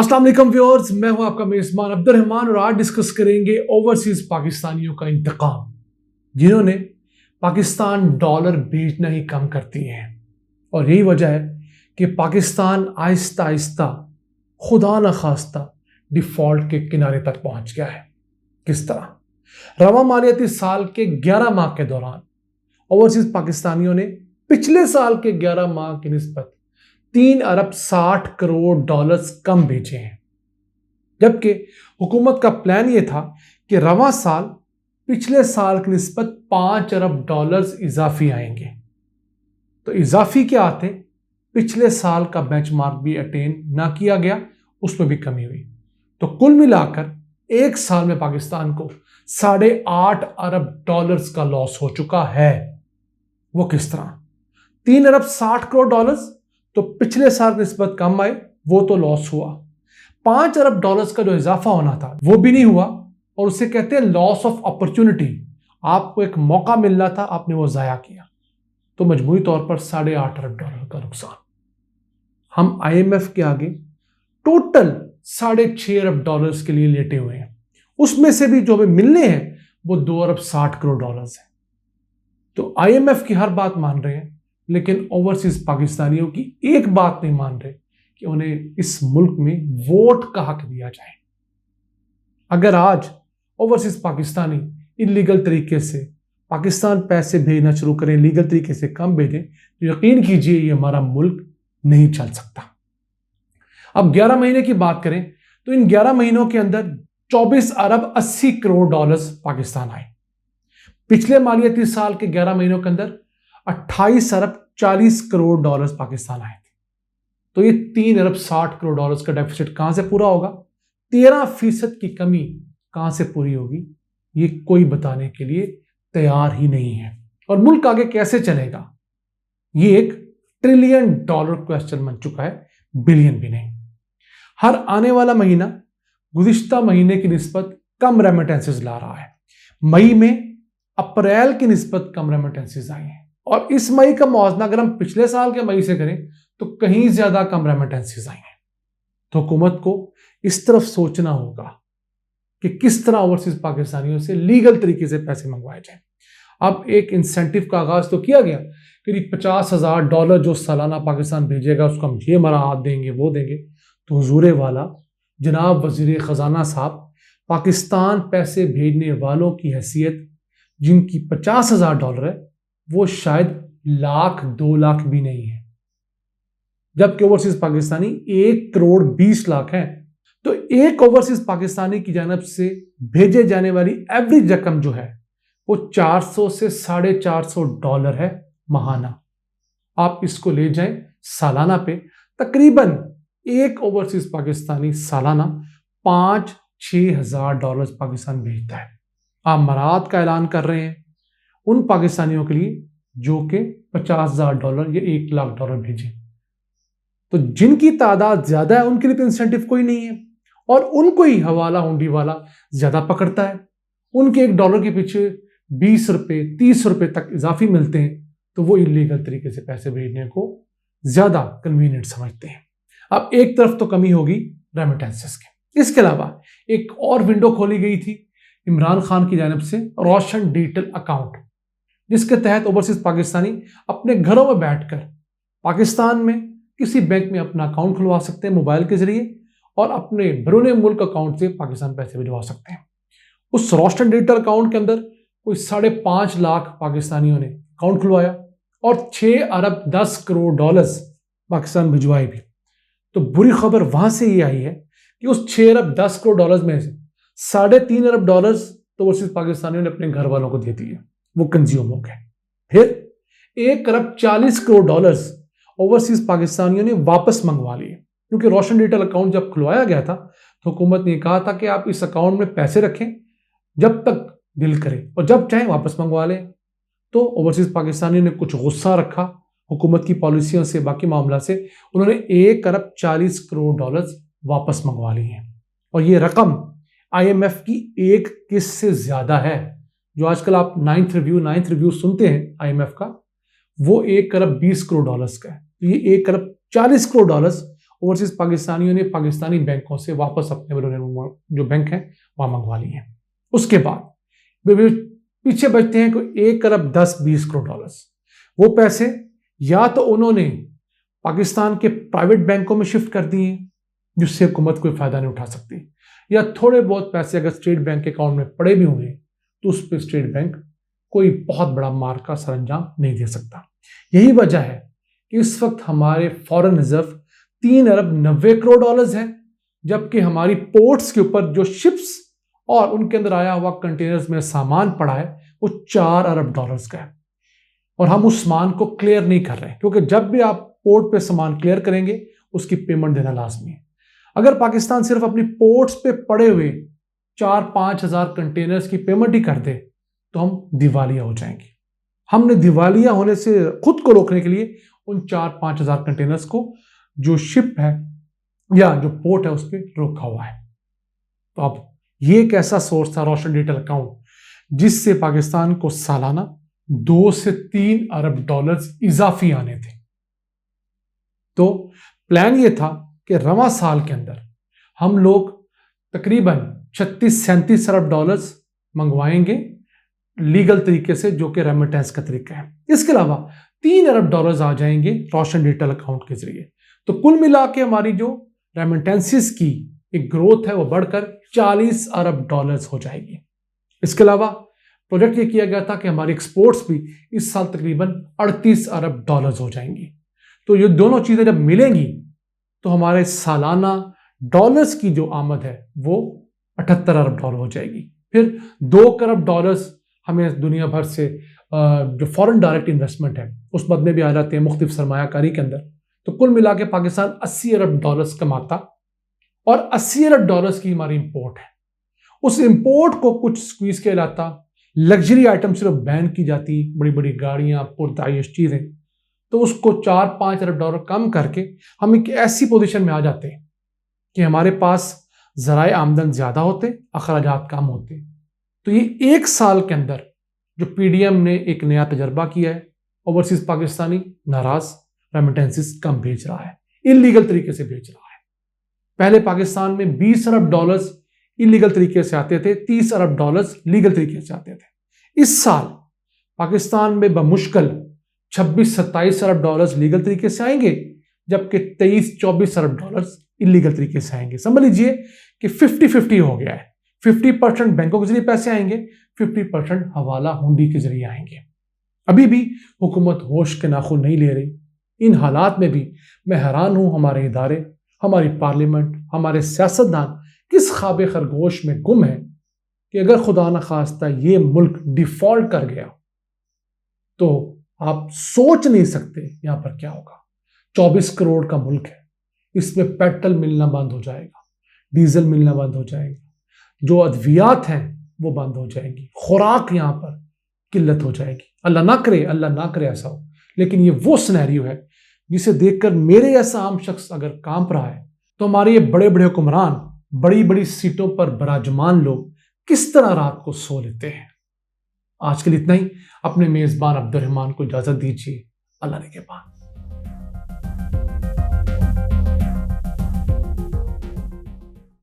अस्सलाम वालेकुम व्यूअर्स, मैं हूं आपका मेजबान अब्दुर्रहमान और आज डिस्कस करेंगे ओवरसीज पाकिस्तानियों का इंतकाम, जिन्होंने पाकिस्तान डॉलर भेजना ही कम कर दिए हैं। और यही वजह है कि पाकिस्तान आहिस्ता आहिस्ता खुदा न खास्ता डिफॉल्ट के किनारे तक पहुंच गया है। किस तरह? रवा मालियाती साल के 11 माह के दौरान ओवरसीज पाकिस्तानियों ने पिछले साल के 11 माह की निस्बत 3 अरब 60 करोड़ डॉलर्स कम भेजे हैं, जबकि हुकूमत का प्लान यह था कि रवा साल पिछले साल की निस्बत 5 अरब डॉलर्स इजाफी आएंगे। तो इजाफी क्या आते, पिछले साल का बेंचमार्क भी अटेन ना किया गया, उसमें भी कमी हुई। तो कुल मिलाकर एक साल में पाकिस्तान को 8.5 अरब डॉलर्स का लॉस हो चुका है। वो किस तरह? 3 अरब 60 करोड़ डॉलर्स तो पिछले साल की निस्बत कम आए, वो तो लॉस हुआ। 5 अरब डॉलर्स का जो इजाफा होना था वो भी नहीं हुआ, और उसे कहते हैं लॉस ऑफ अपॉर्चुनिटी। आपको एक मौका मिलना था, आपने वो जाया किया, तो मजमूई तौर पर 8.5 अरब डॉलर का नुकसान। हम IMF के आगे टोटल 6.5 अरब डॉलर्स के लिए लेटे हुए हैं। उसमें से भी जो हमें मिलने हैं वो 2 अरब 60 करोड़ डॉलर्स है। तो IMF की हर बात मान रहे हैं, लेकिन ओवरसीज पाकिस्तानियों की एक बात नहीं मान रहे कि उन्हें इस मुल्क में वोट का हक दिया जाए। अगर आज ओवरसीज पाकिस्तानी इलीगल तरीके से पाकिस्तान पैसे भेजना शुरू करें, लीगल तरीके से कम भेजें, तो यकीन कीजिए ये हमारा मुल्क नहीं चल सकता। अब 11 महीने की बात करें तो इन 11 महीनों के अंदर 24 अरब 80 करोड़ डॉलर्स पाकिस्तान आए। पिछले मालियाती साल के 11 महीनों के अंदर 28 अरब 40 करोड़ डॉलर्स पाकिस्तान आए थे। तो ये 3 अरब 60 करोड़ डॉलर्स का डेफिसिट कहां से पूरा होगा? 13% की कमी कहां से पूरी होगी? ये कोई बताने के लिए तैयार ही नहीं है। और मुल्क आगे कैसे चलेगा, ये एक ट्रिलियन डॉलर क्वेश्चन बन चुका है, बिलियन भी नहीं। हर आने वाला महीना गुज़िश्ता महीने की निस्बत कम रेमिटेंसेस ला रहा है। मई में अप्रैल की निस्बत कम रेमिटेंसेस आई हैं, और इस मई का मुआवजा अगर हम पिछले साल के मई से करें तो कहीं ज्यादा कम रेमिटेंसेस आई हैं। तो हुकूमत को इस तरफ सोचना होगा कि किस तरह ओवरसीज पाकिस्तानियों से लीगल तरीके से पैसे मंगवाए जाएं। अब एक इंसेंटिव का आगाज तो किया गया, करीब 50,000 डॉलर जो सालाना पाकिस्तान भेजेगा उसको हम ये मराहत देंगे, वो देंगे। तो हुजूरे वाला जनाब वजीर खजाना साहब, पाकिस्तान पैसे भेजने वालों की हैसियत जिनकी 50,000 डॉलर है, वो शायद 1,00,000 2 लाख भी नहीं है, जबकि ओवरसीज पाकिस्तानी 1 करोड़ 20 लाख हैं। तो एक ओवरसीज पाकिस्तानी की जानब से भेजे जाने वाली एवरेज रकम जो है वो 400 से 450 डॉलर है माहाना। आप इसको ले जाएं सालाना पे, तकरीबन एक ओवरसीज पाकिस्तानी सालाना 5-6 हजार डॉलर पाकिस्तान भेजता है। आप मराहत का ऐलान कर रहे हैं उन पाकिस्तानियों के लिए जो कि 50,000 डॉलर या 1 लाख डॉलर भेजें। तो जिनकी तादाद ज्यादा है उनके लिए तो इंसेंटिव कोई नहीं है, और उनको ही हवाला हुंडी वाला ज्यादा पकड़ता है। उनके 1 डॉलर के पीछे 20 रुपए 30 रुपए तक इजाफी मिलते हैं, तो वो इलीगल तरीके से पैसे भेजने को ज्यादा कन्वीनियंट समझते हैं। अब एक तरफ तो कमी होगी रेमिटेंसेस की, इसके अलावा एक और विंडो खोली गई थी इमरान खान की जानिब से, रोशन डिजिटल अकाउंट, जिसके तहत ओवरसीज पाकिस्तानी अपने घरों में बैठकर पाकिस्तान में किसी बैंक में अपना अकाउंट खुलवा सकते हैं मोबाइल के जरिए, और अपने बैरून मुल्क अकाउंट से पाकिस्तान पैसे भिजवा सकते हैं। उस रोशन डिजिटल अकाउंट के अंदर कोई 5.5 लाख पाकिस्तानियों ने अकाउंट खुलवाया और 6 अरब 10 करोड़ डॉलर्स पाकिस्तान भिजवाए भी। तो बुरी खबर वहां से ये आई है कि उस 6 अरब 10 करोड़ डॉलर्स में से 3.5 अरब डॉलर्स तो ओवरसीज पाकिस्तानियों ने अपने घर वालों को दे दिए, वो कंज्यूम हो गए। फिर 1 अरब 40 करोड़ डॉलर्स ओवरसीज पाकिस्तानियों ने वापस मंगवा लिए, क्योंकि रोशन डिजिटल अकाउंट जब खुलवाया गया था तो हुकूमत ने कहा था कि आप इस अकाउंट में पैसे रखें जब तक दिल करे, और जब चाहे वापस मंगवा लें। तो ओवरसीज पाकिस्तानियों ने कुछ गुस्सा रखा हुकूमत की पॉलिसियों से, बाकी मामला से, उन्होंने 1 अरब 40 करोड़ डॉलर्स वापस मंगवा लिए हैं। और ये रकम IMF की एक किस्त से ज्यादा है। जो आजकल आप 9th रिव्यू सुनते हैं IMF का, वो 1 अरब 20 करोड़ डॉलर्स का है। तो ये 1 अरब 40 करोड़ डॉलर्स ओवरसीज पाकिस्तानियों ने पाकिस्तानी बैंकों से वापस अपने जो बैंक हैं वहाँ मंगवा लिए हैं। उसके बाद पीछे बचते हैं कोई 1 अरब 10-20 करोड़ डॉलर्स। वो पैसे या तो उन्होंने पाकिस्तान के प्राइवेट बैंकों में शिफ्ट कर दिए जिससे हुकूमत कोई फायदा नहीं उठा सकती, या थोड़े बहुत पैसे अगर स्टेट बैंक के अकाउंट में पड़े भी हुए तो उस पर स्टेट बैंक कोई बहुत बड़ा मार का सरंजाम नहीं दे सकता। यही वजह है कि इस वक्त हमारे फॉरेन रिजर्व 3 अरब 90 करोड़ डॉलर्स है, जबकि हमारी पोर्ट्स के ऊपर जो शिप्स और उनके अंदर आया हुआ कंटेनर्स में सामान पड़ा है वो 4 अरब डॉलर्स का है, और हम उस सामान को क्लियर नहीं कर रहे हैं, क्योंकि जब भी आप पोर्ट पे सामान क्लियर करेंगे उसकी पेमेंट देना लाजमी है। अगर पाकिस्तान सिर्फ अपनी पोर्ट्स पे पड़े हुए 4-5 हज़ार कंटेनर्स की पेमेंट ही कर दे तो हम दिवालिया हो जाएंगे। हमने दिवालिया होने से खुद को रोकने के लिए उन 4-5 हज़ार कंटेनर्स को जो शिप है या जो पोर्ट है उस पर रोका हुआ है। तो अब ये एक ऐसा सोर्स था रोशन डिजिटल अकाउंट जिससे पाकिस्तान को सालाना 2 से 3 अरब डॉलर्स इजाफी आने थे। तो प्लान ये था कि रवां साल के अंदर हम लोग तकरीबन 36-37 अरब डॉलर्स मंगवाएंगे लीगल तरीके से, जो कि रेमिटेंस का तरीका है। इसके अलावा 3 अरब डॉलर्स आ जाएंगे रोशन डिजिटल अकाउंट के जरिए। तो कुल मिला के हमारी जो रेमिटेंसेस की एक ग्रोथ है वो बढ़कर 40 अरब डॉलर्स हो जाएगी। इसके अलावा प्रोजेक्ट ये किया गया था कि हमारी एक्सपोर्ट्स भी इस साल तकरीबन 38 अरब डॉलर्स हो जाएंगी। तो ये दोनों चीज़ें जब मिलेंगी तो हमारे सालाना डॉलर्स की जो आमद है वो 78 अरब डॉलर हो जाएगी। फिर 2 अरब डॉलर्स हमें दुनिया भर से जो फॉरेन डायरेक्ट इन्वेस्टमेंट है उस मद में भी आ जाते हैं मुख्तलिफ सरमायाकारी के अंदर। तो कुल मिला के पाकिस्तान 80 अरब डॉलर्स कमाता और 80 अरब डॉलर्स की हमारी इंपोर्ट है। उस इंपोर्ट को कुछ स्क्वीज के लाता, लग्जरी आइटम सिर्फ बैन की जाती, बड़ी बड़ी गाड़ियां, पुरताइश चीज़ें, तो उसको 4-5 अरब डॉलर कम करके हम एक ऐसी पोजीशन में आ जाते हैं कि हमारे पास ज़राए आमदन ज़्यादा होते, अखराजात कम होते। तो ये 1 साल के अंदर जो पीडीएम ने एक नया तजर्बा किया है, ओवरसीज पाकिस्तानी नाराज रेमिटेंसेस कम भेज रहा है, इलीगल तरीके से भेज रहा है। पहले पाकिस्तान में 20 अरब डॉलर्स इलीगल तरीके से आते थे, 30 अरब डॉलर्स लीगल तरीके से आते थे। इस साल पाकिस्तान में बमुश्किल 26-27 अरब डॉलर्स लीगल तरीके से आएंगे, जबकि 23-24 अरब डॉलर्स इलीगल तरीके से आएंगे। समझ लीजिए कि 50-50 हो गया है। 50% बैंकों के जरिए पैसे आएंगे, 50% हवाला हुंडी के जरिए आएंगे। अभी भी हुकूमत होश के नाखून नहीं ले रही। इन हालात में भी मैं हैरान हूं, हमारे इदारे, हमारी पार्लियामेंट, हमारे सियासतदान किस ख्वाब खरगोश में गुम है कि अगर खुदा न खास्ता ये मुल्क डिफॉल्ट कर गया तो आप सोच नहीं सकते यहां पर क्या होगा। 24 करोड़ का मुल्क है, इसमें पेट्रोल मिलना बंद हो जाएगा, डीजल मिलना बंद हो जाएगा, जो अद्वियात हैं वो बंद हो जाएंगी, खुराक यहाँ पर किल्लत हो जाएगी। अल्लाह ना करे ऐसा हो, लेकिन ये वो सिनेरियो है जिसे देखकर मेरे जैसा आम शख्स अगर कांप रहा है तो हमारे ये बड़े बड़े हुक्मरान, बड़ी बड़ी सीटों पर बराजमान लोग किस तरह रात को सो लेते हैं। आज के लिए इतना ही। अपने मेज़बान अब्दुल रहमान को इजाज़त दीजिए। अल्लाह ने के बाद।